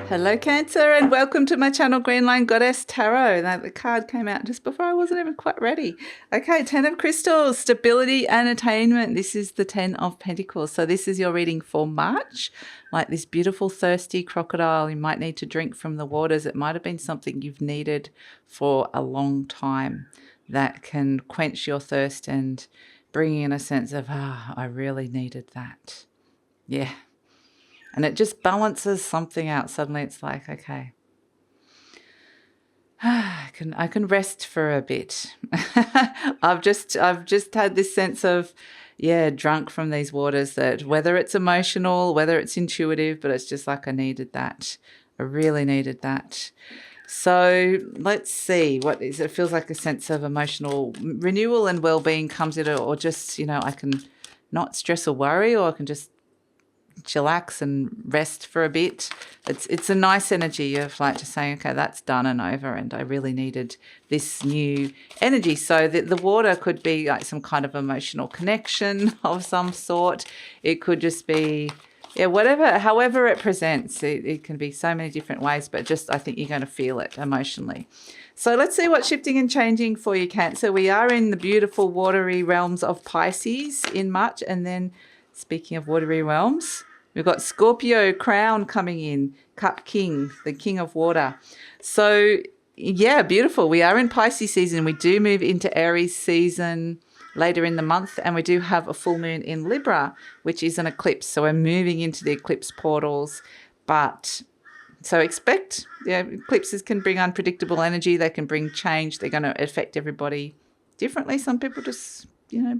Hello Cancer and welcome to my channel GreenLion Goddess Tarot. Now the card came out just before I wasn't even quite ready. Okay, 10 of Crystals, stability and attainment. This is the 10 of Pentacles. So this is your reading for March. Like this beautiful thirsty crocodile, you might need to drink from the waters. It might have been something you've needed for a long time that can quench your thirst and bring in a sense of, I really needed that. Yeah. And it just balances something out. Suddenly it's like, okay, I can rest for a bit. I've just had this sense of, drunk from these waters, that whether it's emotional, whether it's intuitive, but it's just like I needed that. I really needed that. So let's see what is. It feels like a sense of emotional renewal and well-being comes in, or just, I can not stress or worry, or I can just chillax and rest for a bit. It's a nice energy of like just saying, okay, that's done and over, and I really needed this new energy. So the water could be like some kind of emotional connection of some sort. It could just be, however it presents. It can be so many different ways, but just I think you're going to feel it emotionally. So let's see what's shifting and changing for you, Cancer. We are in the beautiful watery realms of Pisces in March, and then speaking of watery realms, we've got Scorpio crown coming in, Cup King, the King of Water. So, yeah, beautiful. We are in Pisces season. We do move into Aries season later in the month, and we do have a full moon in Libra, which is an eclipse. So we're moving into the eclipse portals. But so expect, eclipses can bring unpredictable energy. They can bring change. They're going to affect everybody differently. Some people just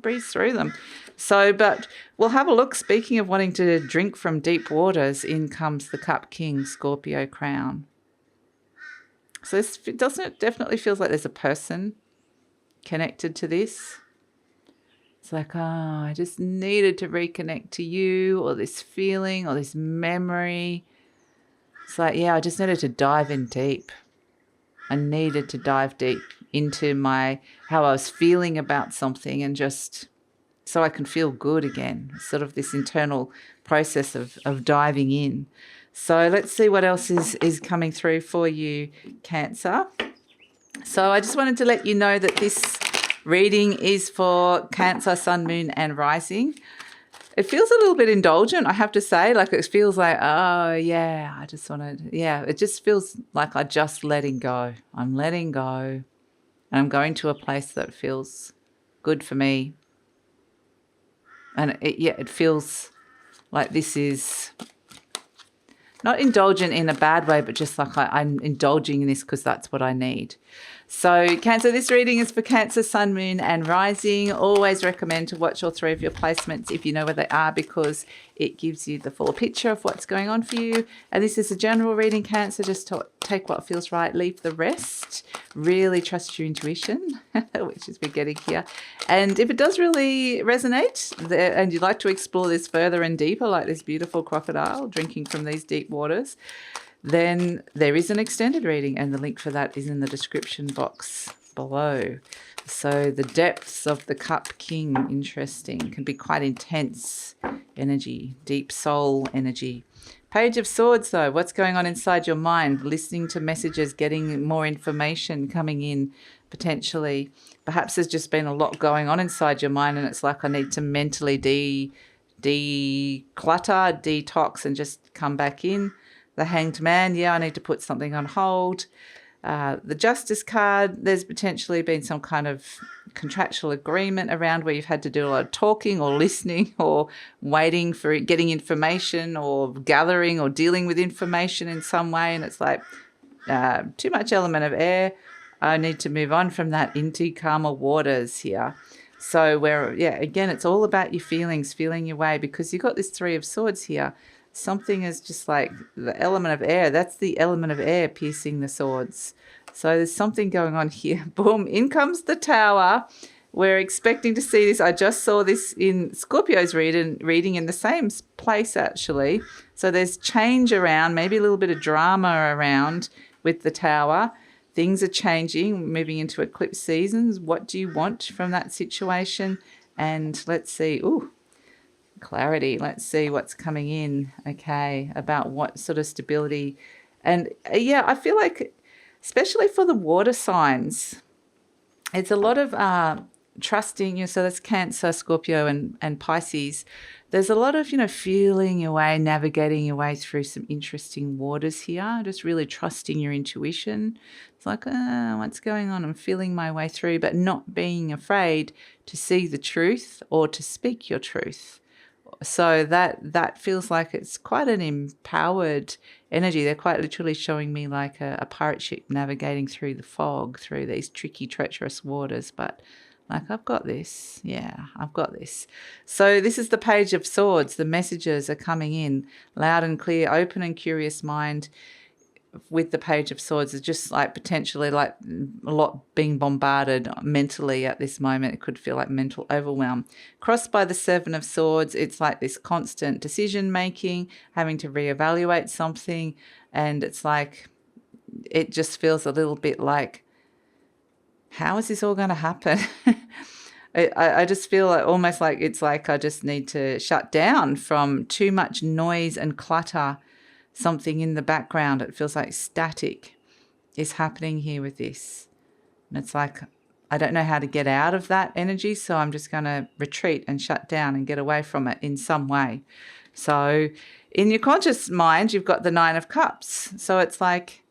breeze through them. So, but we'll have a look. Speaking of wanting to drink from deep waters, in comes the Cup King, Scorpio crown. So this definitely feels like there's a person connected to this. It's like, I just needed to reconnect to you, or this feeling, or this memory. It's like, I just needed to dive in deep. I needed to dive deep into how I was feeling about something, and just so I can feel good again. Sort of this internal process of diving in. So let's see what else is coming through for you, Cancer. So I just wanted to let you know that this reading is for Cancer, Sun, Moon and Rising. It feels a little bit indulgent, I have to say. Like it feels like, I just wanted, it just feels like I'm just letting go. I'm letting go, and I'm going to a place that feels good for me. And it feels like this is not indulgent in a bad way, but just like I'm indulging in this because that's what I need. So Cancer, this reading is for Cancer, Sun, Moon and Rising. Always recommend to watch all three of your placements if you know where they are, because it gives you the full picture of what's going on for you. And this is a general reading, Cancer. Just take what feels right, leave the rest. Really trust your intuition, which is we're getting here. And if it does really resonate and you'd like to explore this further and deeper, like this beautiful crocodile drinking from these deep waters, then there is an extended reading, and the link for that is in the description box below. So the depths of the Cup King, interesting, can be quite intense energy, deep soul energy. Page of Swords, though, what's going on inside your mind? Listening to messages, getting more information coming in, potentially. Perhaps there's just been a lot going on inside your mind, and it's like I need to mentally declutter, detox, and just come back in. The Hanged Man, I need to put something on hold. The Justice card, there's potentially been some kind of contractual agreement around where you've had to do a lot of talking or listening or waiting for getting information or gathering or dealing with information in some way. And it's like too much element of air. I need to move on from that into calmer waters here. So again, it's all about your feelings, feeling your way, because you've got this Three of Swords here. Something is just like the element of air. That's the element of air piercing the swords. So there's something going on here. Boom, in comes the Tower. We're expecting to see this. I just saw this in Scorpio's reading in the same place, actually. So there's change around, maybe a little bit of drama around with the Tower. Things are changing, moving into eclipse seasons. What do you want from that situation? And let's see. Clarity. Let's see what's coming in, okay, about what sort of stability And yeah, I feel like, especially for the water signs, it's a lot of trusting you. So that's Cancer, Scorpio, and Pisces. There's a lot of, feeling your way, navigating your way through some interesting waters here, just really trusting your intuition. It's like, what's going on? I'm feeling my way through, but not being afraid to see the truth or to speak your truth. So that feels like it's quite an empowered energy. They're quite literally showing me like a pirate ship navigating through the fog, through these tricky, treacherous waters. But like, I've got this. Yeah, I've got this. So this is the Page of Swords. The messages are coming in loud and clear, open and curious mind. With the Page of Swords, is just like potentially like a lot being bombarded mentally at this moment. It could feel like mental overwhelm. Crossed by the Seven of Swords, it's like this constant decision making, having to reevaluate something, and it's like it just feels a little bit like, how is this all going to happen? I just feel like almost like it's like I just need to shut down from too much noise and clutter. Something in the background, it feels like static is happening here with this. And it's like, I don't know how to get out of that energy, so I'm just going to retreat and shut down and get away from it in some way. So in your conscious mind, you've got the Nine of Cups. So it's like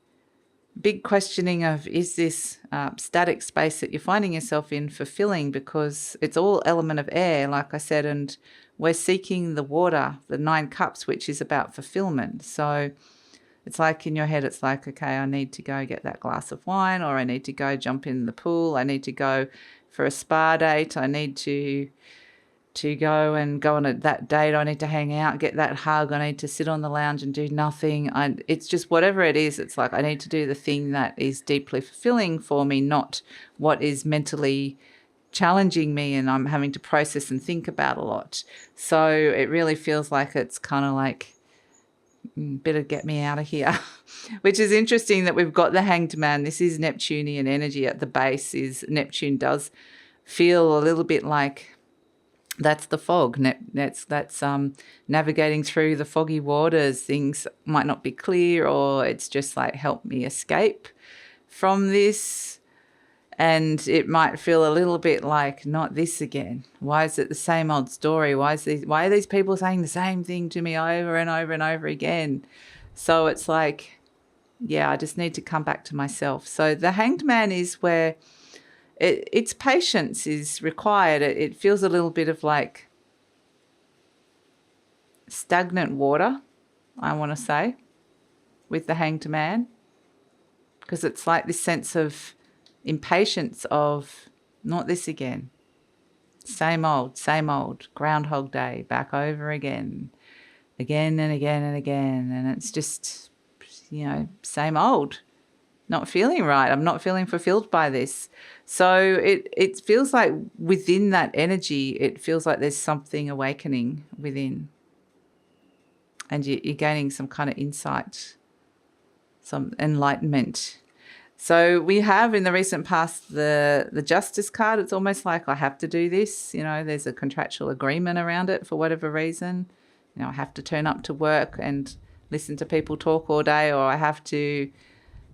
big questioning of, is this static space that you're finding yourself in fulfilling? Because it's all element of air, like I said, and we're seeking the water, the 9 cups, which is about fulfillment. So it's like in your head, it's like, okay, I need to go get that glass of wine, or I need to go jump in the pool. I need to go for a spa date. I need to go on that date. I need to hang out, get that hug. I need to sit on the lounge and do nothing. It's just whatever it is. It's like I need to do the thing that is deeply fulfilling for me, not what is mentally challenging me and I'm having to process and think about a lot. So it really feels like it's kind of like, better get me out of here, which is interesting that we've got the Hanged Man. This is Neptunian energy at the base. Is Neptune does feel a little bit like that's the fog. That's navigating through the foggy waters. Things might not be clear, or it's just like, help me escape from this. And it might feel a little bit like, not this again. Why is it the same old story? Why are these people saying the same thing to me over and over and over again? So it's like, yeah, I just need to come back to myself. So the Hanged Man is where its patience is required. It feels a little bit of like stagnant water, I want to say, with the Hanged Man, because it's like this sense of impatience of, not this again. Same old, Groundhog Day, back over again and again and again. And it's just, same old. Not feeling right. I'm not feeling fulfilled by this. So it feels like within that energy, it feels like there's something awakening within. And you're gaining some kind of insight, some enlightenment. So we have in the recent past the Justice card. It's almost like I have to do this. There's a contractual agreement around it for whatever reason. I have to turn up to work and listen to people talk all day, or I have to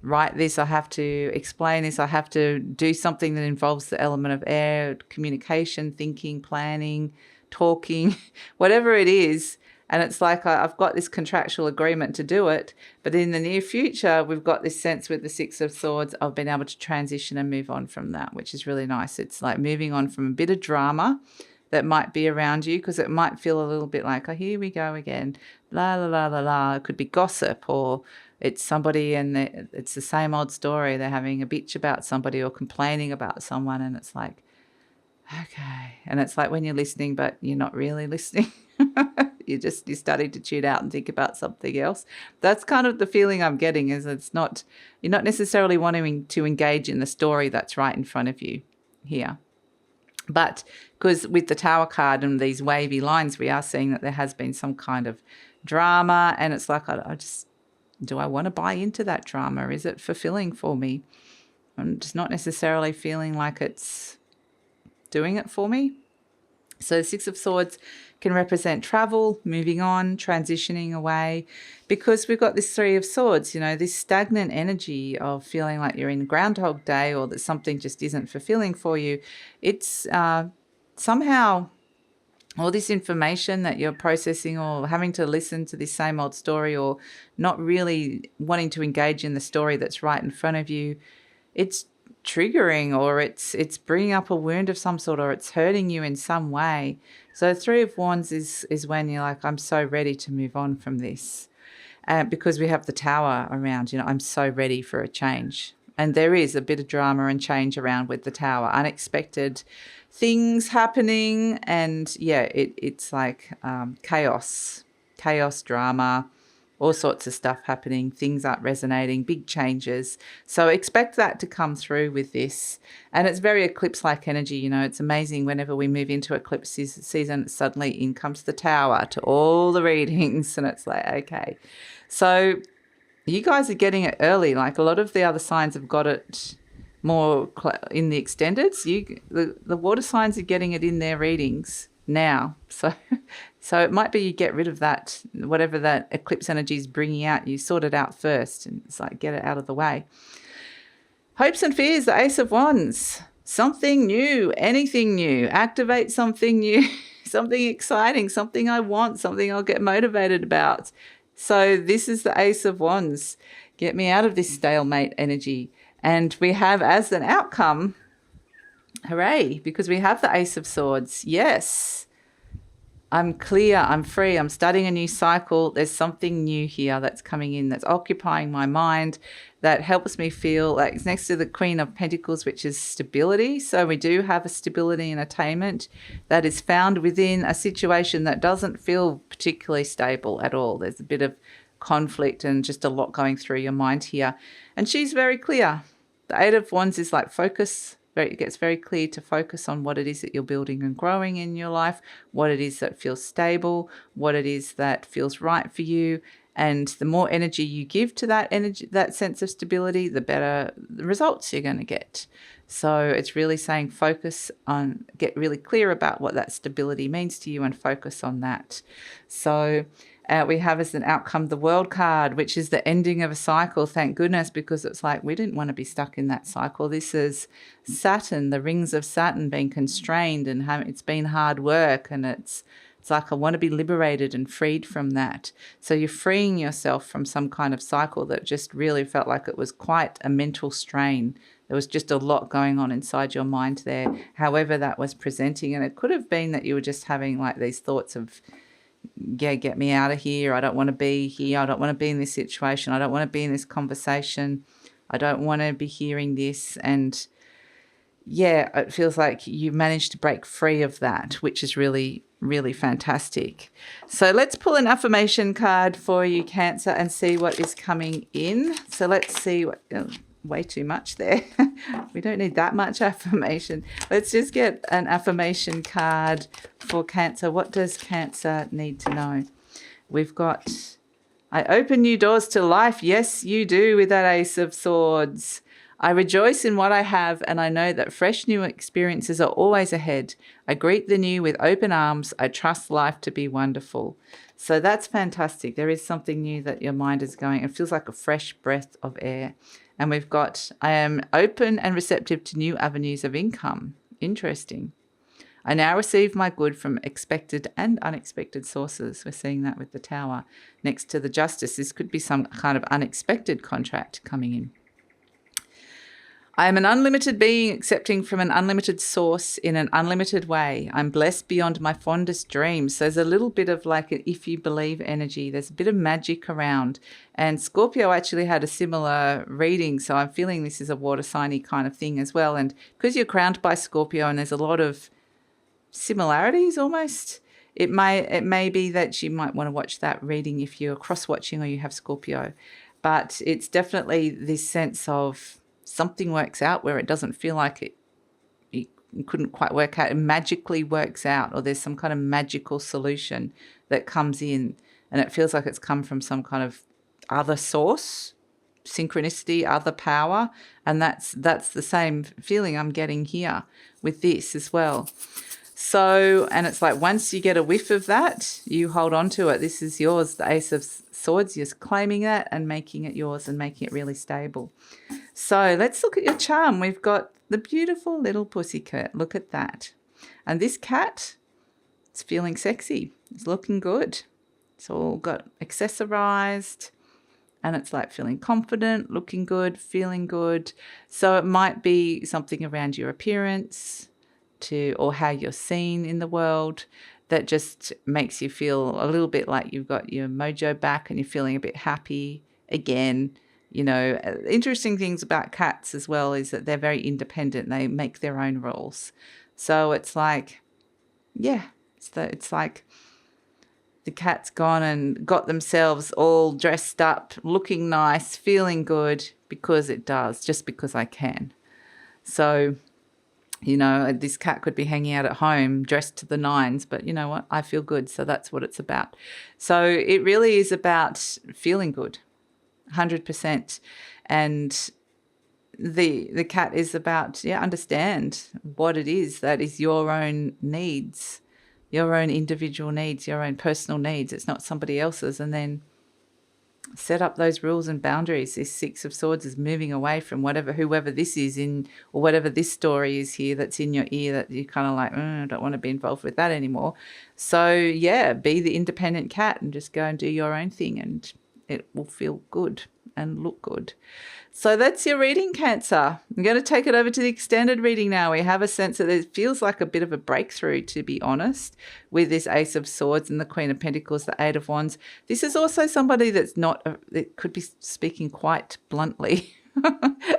write this, I have to explain this, I have to do something that involves the element of air, communication, thinking, planning, talking, whatever it is. And it's like I've got this contractual agreement to do it, but in the near future, we've got this sense with the Six of Swords of being able to transition and move on from that, which is really nice. It's like moving on from a bit of drama that might be around you, because it might feel a little bit like, oh, here we go again, la, la, la, la, la. It could be gossip, or it's somebody and it's the same old story. They're having a bitch about somebody or complaining about someone, and it's like, okay. And it's like when you're listening, but you're not really listening. You're starting to tune out and think about something else. That's kind of the feeling I'm getting, is you're not necessarily wanting to engage in the story that's right in front of you here. But because with the Tower card and these wavy lines, we are seeing that there has been some kind of drama, and it's like, do I want to buy into that drama? Is it fulfilling for me? I'm just not necessarily feeling like it's doing it for me. So the Six of Swords can represent travel, moving on, transitioning away, because we've got this Three of Swords, you know, this stagnant energy of feeling like you're in Groundhog Day or that something just isn't fulfilling for you. It's somehow all this information that you're processing or having to listen to this same old story or not really wanting to engage in the story that's right in front of you, it's triggering or it's bringing up a wound of some sort or it's hurting you in some way. So Three of Wands is when you're like, I'm so ready to move on from this. Because we have the Tower around, you know, I'm so ready for a change. And there is a bit of drama and change around with the Tower, unexpected things happening. And yeah, it's like chaos, drama, all sorts of stuff happening. Things aren't resonating, big changes. So expect that to come through with this. And it's very eclipse-like energy. You know, it's amazing whenever we move into eclipse season, suddenly in comes the Tower to all the readings. And it's like, okay. So you guys are getting it early. Like a lot of the other signs have got it more in the extendeds. The water signs are getting it in their readings now. So it might be you get rid of that, whatever that eclipse energy is bringing out, you sort it out first. And it's like, get it out of the way. Hopes and fears, the Ace of Wands. Something new, anything new. Activate something new, something exciting, something I want, something I'll get motivated about. So this is the Ace of Wands. Get me out of this stalemate energy. And we have as an outcome, hooray, because we have the Ace of Swords. Yes, I'm clear, I'm free, I'm starting a new cycle. There's something new here that's coming in, that's occupying my mind, that helps me feel like it's next to the Queen of Pentacles, which is stability. So we do have a stability and attainment that is found within a situation that doesn't feel particularly stable at all. There's a bit of conflict and just a lot going through your mind here. And she's very clear. The Eight of Wands is like focus. It gets very clear to focus on what it is that you're building and growing in your life, what it is that feels stable, what it is that feels right for you. And the more energy you give to that energy, that sense of stability, the better the results you're going to get. So it's really saying focus on, get really clear about what that stability means to you and focus on that. So we have as an outcome the World card, which is the ending of a cycle. Thank goodness, because it's like we didn't want to be stuck in that cycle. This is Saturn, the rings of Saturn being constrained, and it's been hard work, and it's like I want to be liberated and freed from that. So you're freeing yourself from some kind of cycle that just really felt like it was quite a mental strain. There was just a lot going on inside your mind there, however that was presenting. And it could have been that you were just having like these thoughts of, yeah, get me out of here. I don't want to be here. I don't want to be in this situation. I don't want to be in this conversation. I don't want to be hearing this. And yeah, it feels like you managed to break free of that, which is really, really fantastic. So let's pull an affirmation card for you, Cancer, and see what is coming in. So let's see what... way too much there. We don't need that much affirmation. Let's just get an affirmation card for Cancer. What does Cancer need to know? We've got, I open new doors to life. Yes, you do, with that Ace of Swords. I rejoice in what I have, and I know that fresh new experiences are always ahead. I greet the new with open arms. I trust life to be wonderful. So that's fantastic. There is something new that your mind is going. It feels like a fresh breath of air. And we've got, I am open and receptive to new avenues of income. Interesting. I now receive my good from expected and unexpected sources. We're seeing that with the Tower. Next to the Justice, this could be some kind of unexpected contract coming in. I am an unlimited being accepting from an unlimited source in an unlimited way. I'm blessed beyond my fondest dreams. So there's a little bit of like an if you believe energy. There's a bit of magic around. And Scorpio actually had a similar reading. So I'm feeling this is a water signy kind of thing as well. And because you're crowned by Scorpio and there's a lot of similarities almost, it may be that you might want to watch that reading if you're cross-watching or you have Scorpio. But it's definitely this sense of something works out where it doesn't feel like it couldn't quite work out. It magically works out, or there's some kind of magical solution that comes in, and it feels like it's come from some kind of other source, synchronicity, other power, and that's the same feeling I'm getting here with this as well. So, and it's like once you get a whiff of that, you hold on to it. This is yours, the Ace of Swords. You're claiming that and making it yours and making it really stable. So let's look at your charm. We've got the beautiful little pussycat. Look at that. And this cat, it's feeling sexy. It's looking good. It's all got accessorized. And it's like feeling confident, looking good, feeling good. So it might be something around your appearance or how you're seen in the world that just makes you feel a little bit like you've got your mojo back and you're feeling a bit happy again. You know, interesting things about cats as well is that they're very independent. They make their own rules. So it's like, yeah, it's like the cat's gone and got themselves all dressed up, looking nice, feeling good because it does, just because I can. So, you know, this cat could be hanging out at home dressed to the nines, but you know what? I feel good. So that's what it's about. So it really is about feeling good, 100%. And the cat is about, understand what it is that is your own needs, your own individual needs, your own personal needs. It's not somebody else's. And then set up those rules and boundaries. This Six of Swords is moving away from whoever this is in, or whatever this story is here that's in your ear that you're kind of like, I don't want to be involved with that anymore. So yeah, be the independent cat and just go and do your own thing and it will feel good and look good. So that's your reading, Cancer. I'm going to take it over to the extended reading now. We have a sense that it feels like a bit of a breakthrough, to be honest, with this Ace of Swords and the Queen of Pentacles, the Eight of Wands. This is also somebody that could be speaking quite bluntly.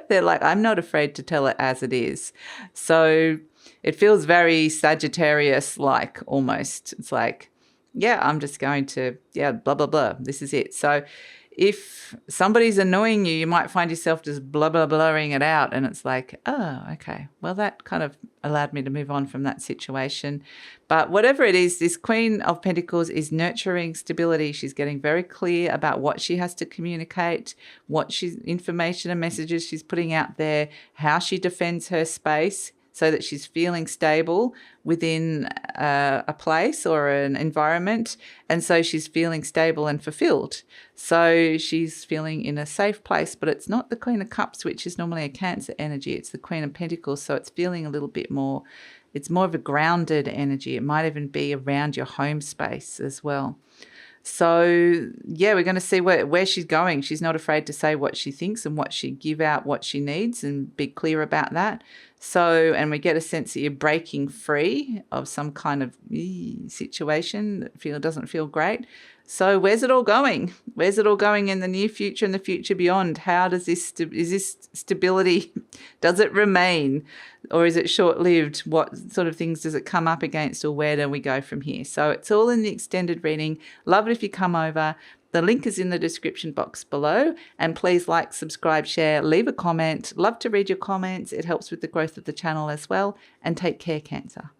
They're like, I'm not afraid to tell it as it is. So it feels very Sagittarius-like almost. It's like, yeah, I'm just going to, blah, blah, blah. This is it. So if somebody's annoying you, you might find yourself just blah, blah, blurring it out. And it's like, oh, okay. Well, that kind of allowed me to move on from that situation. But whatever it is, this Queen of Pentacles is nurturing stability. She's getting very clear about what she has to communicate, information and messages she's putting out there, how she defends her space, so that she's feeling stable within a place or an environment. And so she's feeling stable and fulfilled. So she's feeling in a safe place, but it's not the Queen of Cups, which is normally a Cancer energy. It's the Queen of Pentacles. So it's feeling a little bit more, it's more of a grounded energy. It might even be around your home space as well. So, yeah, we're going to see where she's going. She's not afraid to say what she thinks and give out what she needs and be clear about that. So, and we get a sense that you're breaking free of some kind of situation that doesn't feel great. So where's it all going? Where's it all going in the near future and the future beyond? How does is this stability, does it remain or is it short-lived? What sort of things does it come up against or where do we go from here? So it's all in the extended reading. Love it if you come over. The link is in the description box below. And please like, subscribe, share, leave a comment. Love to read your comments. It helps with the growth of the channel as well. And take care, Cancer.